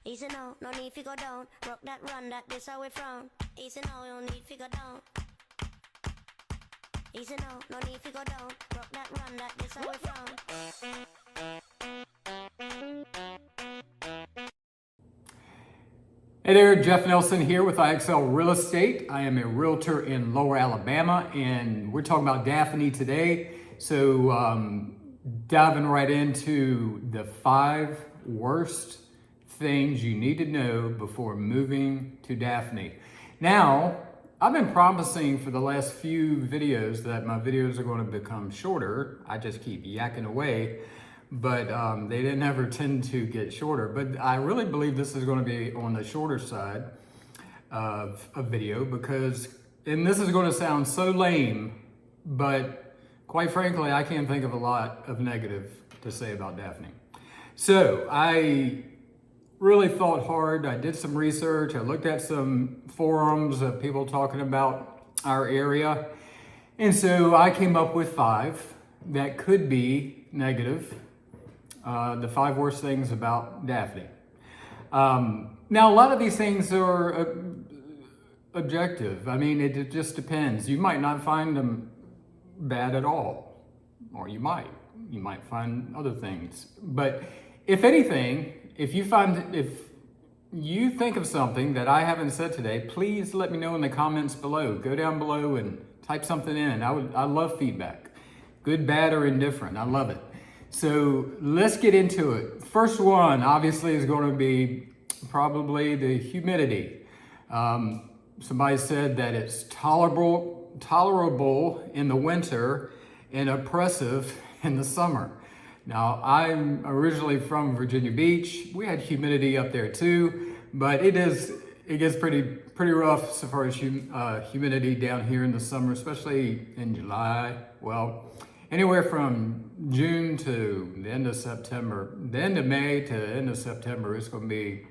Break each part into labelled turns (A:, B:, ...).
A: Easy now, no need to go down. Rock that run, that this how we frown. Easy now, no need to go down. Easy now, no need to go down. Rock that run, that this how we frown.
B: Hey there, Jeff Nelson here with IXL Real Estate. I am a realtor in Lower Alabama, and we're talking about Daphne today. So diving right into the 5 worst things you need to know before moving to Daphne. Now, I've been promising for the last few videos that my videos are going to become shorter. I just keep yakking away, but they didn't ever tend to get shorter. But I really believe this is going to be on the shorter side of a video because, and this is going to sound so lame, but quite frankly, I can't think of a lot of negative to say about Daphne. So I really thought hard. I did some research. I looked at some forums of people talking about our area. And so I came up with 5 that could be negative. The 5 worst things about Daphne. Now, a lot of these things are objective. I mean, it just depends. You might not find them bad at all, or you might. You might find other things. But if anything, if you think of something that I haven't said today, please let me know in the comments below. Go down below and type something in. I love feedback, good, bad, or indifferent. I love it. So let's get into it. First one, obviously, is going to be probably the humidity. Somebody said that it's tolerable in the winter and oppressive in the summer. Now, I'm originally from Virginia Beach. We had humidity up there too, but it gets pretty rough so far as humidity down here in the summer, especially in July. Well, anywhere from June to the end of September, the end of May to the end of September, it's going to be,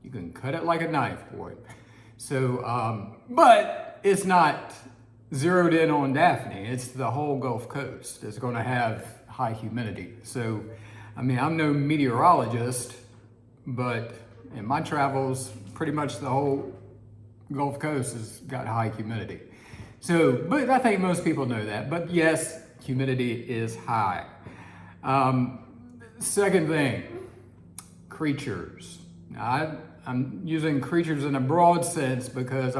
B: you can cut it like a knife, boy. So, but it's not zeroed in on Daphne. It's the whole Gulf Coast that's going to have high humidity. So, I mean, I'm no meteorologist, but in my travels, pretty much the whole Gulf Coast has got high humidity. So, but I think most people know that. But yes, humidity is high. Second thing, creatures. Now, I'm using creatures in a broad sense because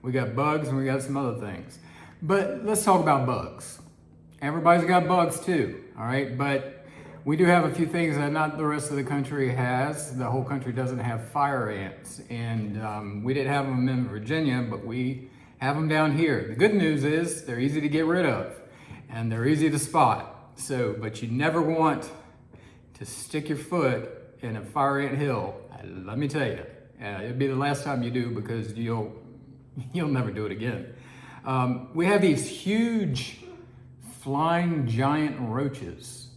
B: we got bugs and we got some other things. But let's talk about bugs. Everybody's got bugs too, all right? But we do have a few things that not the rest of the country has. The whole country doesn't have fire ants. And we didn't have them in Virginia, but we have them down here. The good news is they're easy to get rid of and they're easy to spot. So, but you never want to stick your foot in a fire ant hill. Let me tell you, it'll be the last time you do because you'll never do it again. We have these huge flying giant roaches.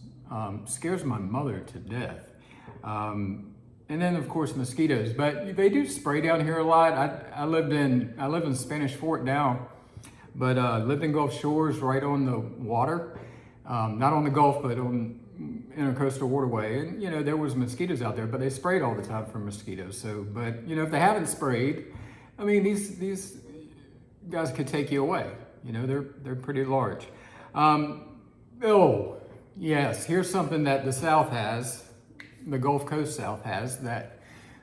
B: Scares my mother to death. And then of course mosquitoes, but they do spray down here a lot. I live in Spanish Fort now, but lived in Gulf Shores right on the water. Not on the Gulf, but on Intercoastal Waterway. And you know, there was mosquitoes out there, but they sprayed all the time for mosquitoes. So, but you know, if they haven't sprayed, I mean, these guys could take you away. You know, they're pretty large. Oh, yes, here's something that the South has, the Gulf Coast South has, that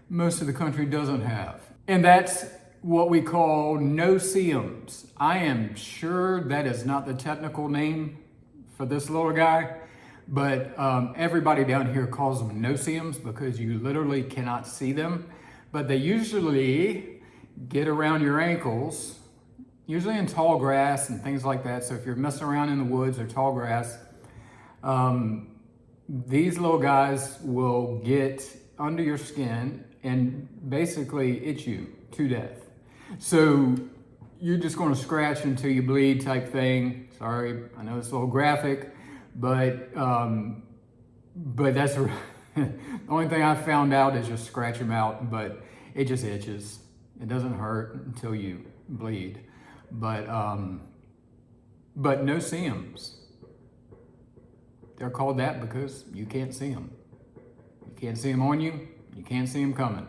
B: most of the country doesn't have. And that's what we call no-see-ums. I am sure that is not the technical name for this little guy, but everybody down here calls them no-see-ums because you literally cannot see them. But they usually get around your ankles, usually in tall grass and things like that. So if you're messing around in the woods or tall grass, these little guys will get under your skin and basically itch you to death. So you're just going to scratch until you bleed type thing. Sorry, I know it's a little graphic, but that's the only thing I found out is just scratch them out, but it just itches. It doesn't hurt until you bleed. But no-see-ums. They're called that because you can't see them. You can't see them on you. You can't see them coming,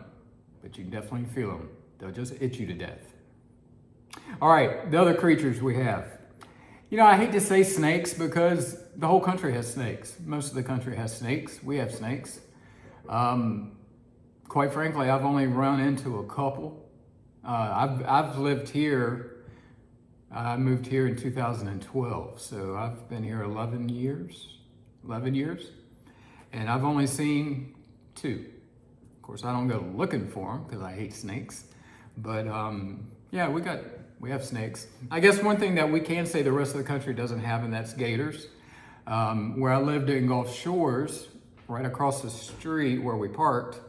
B: but you can definitely feel them. They'll just itch you to death. All right, the other creatures we have. You know, I hate to say snakes because the whole country has snakes. Most of the country has snakes. We have snakes. Quite frankly, I've only run into a couple. I've lived here. I moved here in 2012, so I've been here 11 years, and I've only seen 2. Of course, I don't go looking for them because I hate snakes, but yeah, we have snakes. I guess one thing that we can say the rest of the country doesn't have, and that's gators. Where I lived in Gulf Shores, right across the street where we parked,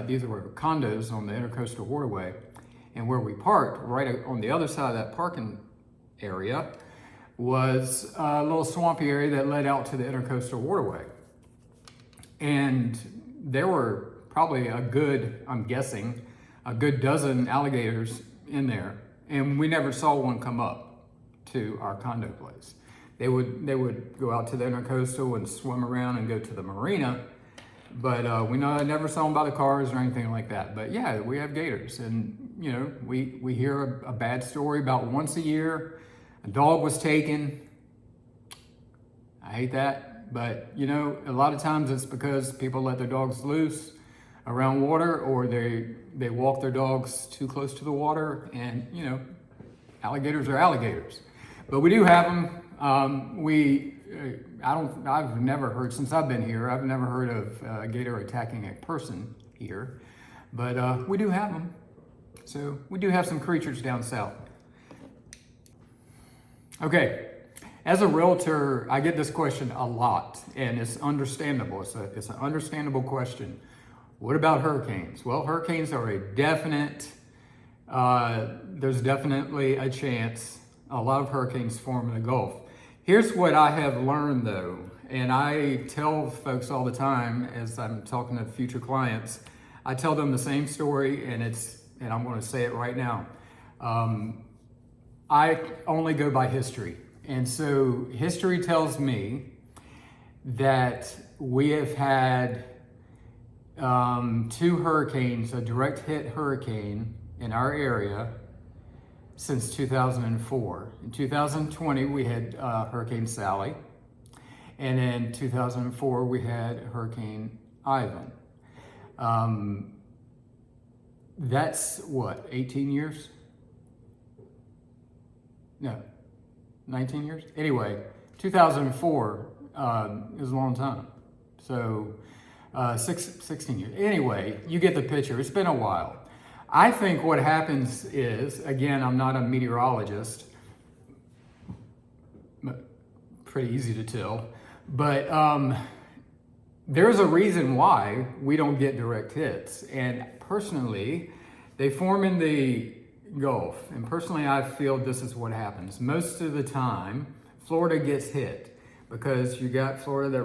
B: these were condos on the Intercoastal Waterway, and where we parked, right on the other side of that parking area, was a little swampy area that led out to the Intercoastal Waterway. And there were probably I'm guessing, a good dozen alligators in there. And we never saw one come up to our condo place. They would go out to the Intercoastal and swim around and go to the marina. But I never saw them by the cars or anything like that. But yeah, we have gators. And you know, we hear a bad story about once a year, a dog was taken. I hate that. But you know, a lot of times it's because people let their dogs loose around water, or they walk their dogs too close to the water, and you know, alligators are alligators. But we do have them. I've never heard, since I've been here, I've never heard of a gator attacking a person here, but we do have them. So we do have some creatures down south. Okay, as a realtor, I get this question a lot, and it's understandable. It's an understandable question. What about hurricanes? Well, hurricanes are a definite, there's definitely a chance a lot of hurricanes form in the Gulf. Here's what I have learned though, and I tell folks all the time as I'm talking to future clients, I tell them the same story, and I'm going to say it right now. I only go by history. And so history tells me that we have had 2 hurricanes, a direct hit hurricane in our area since 2004. In 2020, we had Hurricane Sally. And in 2004, we had Hurricane Ivan. That's what, 18 years? No, 19 years? Anyway, 2004 is a long time. So 16 years. Anyway, you get the picture. It's been a while. I think what happens is, again, I'm not a meteorologist, pretty easy to tell, but there's a reason why we don't get direct hits. And personally, they form in the Gulf. And personally, I feel this is what happens. Most of the time, Florida gets hit because you got Florida that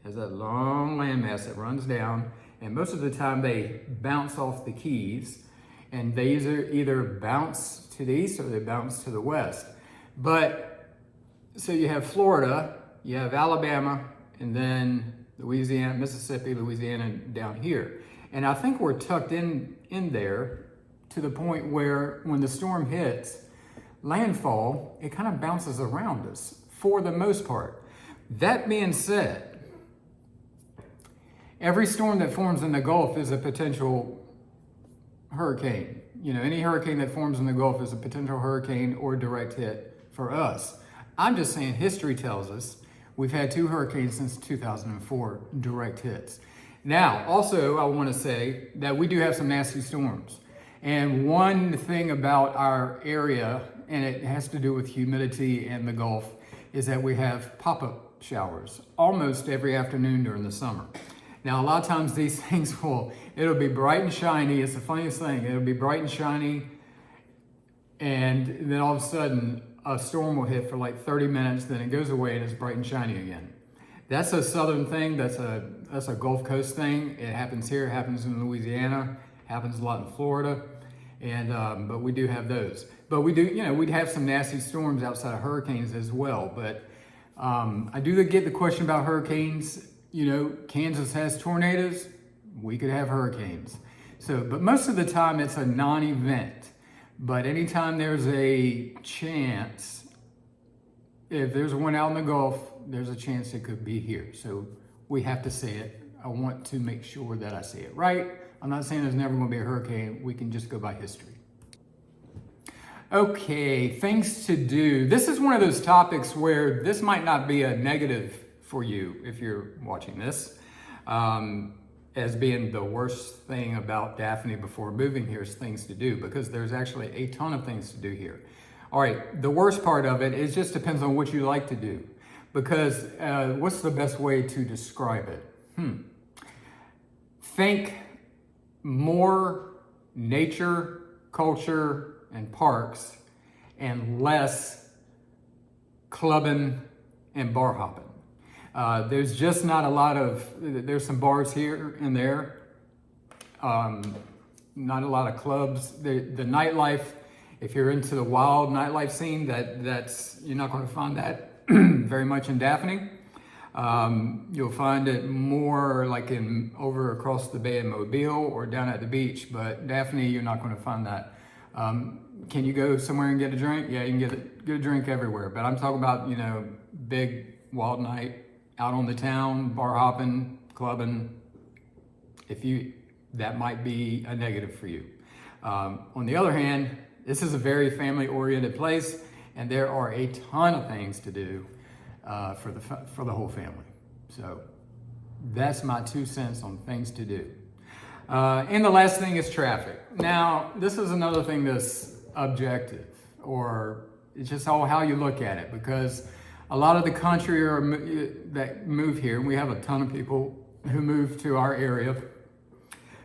B: has that long landmass that runs down. And most of the time they bounce off the Keys, and they either bounce to the east or they bounce to the west. But so you have Florida, you have Alabama, and then Louisiana, Mississippi, Louisiana down here. And I think we're tucked in there to the point where when the storm hits landfall, it kind of bounces around us for the most part. That being said, every storm that forms in the Gulf is a potential hurricane. You know, any hurricane that forms in the Gulf is a potential hurricane or direct hit for us. I'm just saying history tells us we've had 2 hurricanes since 2004 direct hits. Now, also, I want to say that we do have some nasty storms. And one thing about our area, and it has to do with humidity in the Gulf, is that we have pop-up showers almost every afternoon during the summer. Now, a lot of times these things it'll be bright and shiny. It's the funniest thing. It'll be bright and shiny, and then all of a sudden a storm will hit for like 30 minutes, then it goes away and it's bright and shiny again. That's a southern thing. That's a Gulf Coast thing. It happens here. It happens in Louisiana. Happens a lot in Florida, and but we do have those. But we do, we'd have some nasty storms outside of hurricanes as well. But I do get the question about hurricanes. Kansas has tornadoes. We could have hurricanes. So, but most of the time it's a non-event. But anytime there's a chance, if there's one out in the Gulf, there's a chance it could be here. So we have to say it. I want to make sure that I say it right. I'm not saying there's never going to be a hurricane. We can just go by history. Okay, things to do. This is one of those topics where this might not be a negative for you if you're watching this, as being the worst thing about Daphne before moving here is things to do, because there's actually a ton of things to do here. All right, the worst part of it is just depends on what you like to do, because what's the best way to describe it? Think more nature, culture, and parks, and less clubbing and bar hopping. There's just not a lot of, there's some bars here and there, not a lot of clubs. The nightlife, if you're into the wild nightlife scene, that's you're not going to find that very much in Daphne. You'll find it more like over across the bay in Mobile or down at the beach, but Daphne, you're not going to find that. Can you go somewhere and get a drink? Yeah, you can get a drink everywhere, but I'm talking about, big wild night out on the town, bar hopping, clubbing. That might be a negative for you. On the other hand, this is a very family-oriented place, and there are a ton of things to do for the whole family. So that's my 2 cents on things to do. And the last thing is traffic. Now, this is another thing that's objective, or it's just all how you look at it, because a lot of the country that move here, and we have a ton of people who move to our area,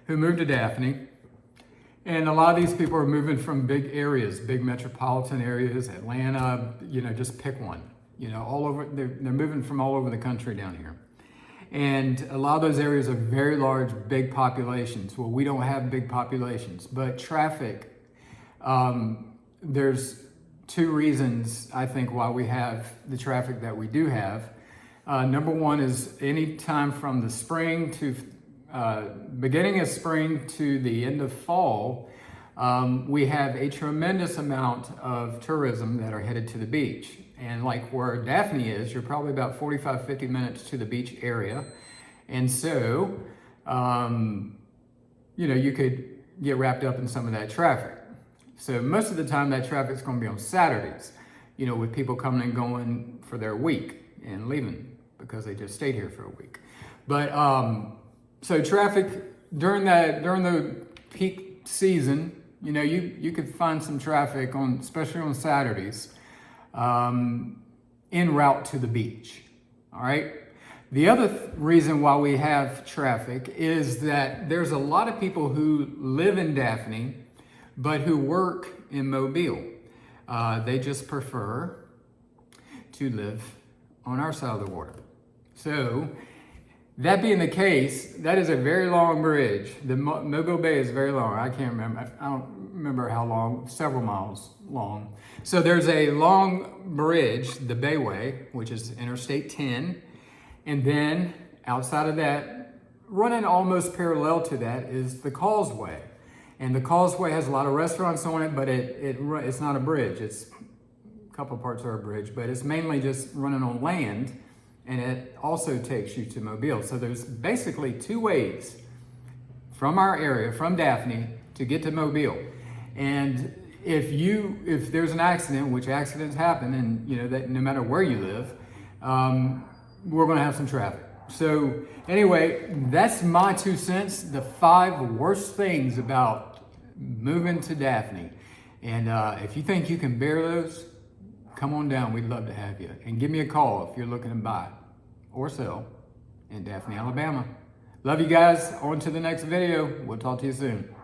B: who move to Daphne, and a lot of these people are moving from big areas, big metropolitan areas, Atlanta, just pick one. All over, they're moving from all over the country down here. And a lot of those areas are very large, big populations. Well, we don't have big populations, but traffic, there's 2 reasons, I think, why we have the traffic that we do have. Number one is any time from the spring to, beginning of spring to the end of fall, we have a tremendous amount of tourism that are headed to the beach. And like where Daphne is, you're probably about 45, 50 minutes to the beach area. And so, you could get wrapped up in some of that traffic. So most of the time that traffic is going to be on Saturdays, with people coming and going for their week and leaving because they just stayed here for a week. But, so traffic during the peak season, you could find some traffic especially on Saturdays, en route to the beach. All right. The other reason why we have traffic is that there's a lot of people who live in Daphne, but who work in Mobile. They just prefer to live on our side of the water. So that being the case, that is a very long bridge. The Mobile Bay is very long. I can't remember. I don't remember how long, several miles long. So there's a long bridge, the Bayway, which is Interstate 10. And then outside of that, running almost parallel to that is the Causeway. And the Causeway has a lot of restaurants on it, but it's not a bridge. It's a couple parts are a bridge, but it's mainly just running on land. And it also takes you to Mobile. So there's basically 2 ways from our area, from Daphne, to get to Mobile. And if there's an accident, which accidents happen, and that no matter where you live, we're going to have some traffic. So anyway, that's my 2 cents. The 5 worst things about moving to Daphne. And if you think you can bear those, come on down. We'd love to have you. And give me a call if you're looking to buy or sell in Daphne, Alabama. Love you guys. On to the next video. We'll talk to you soon.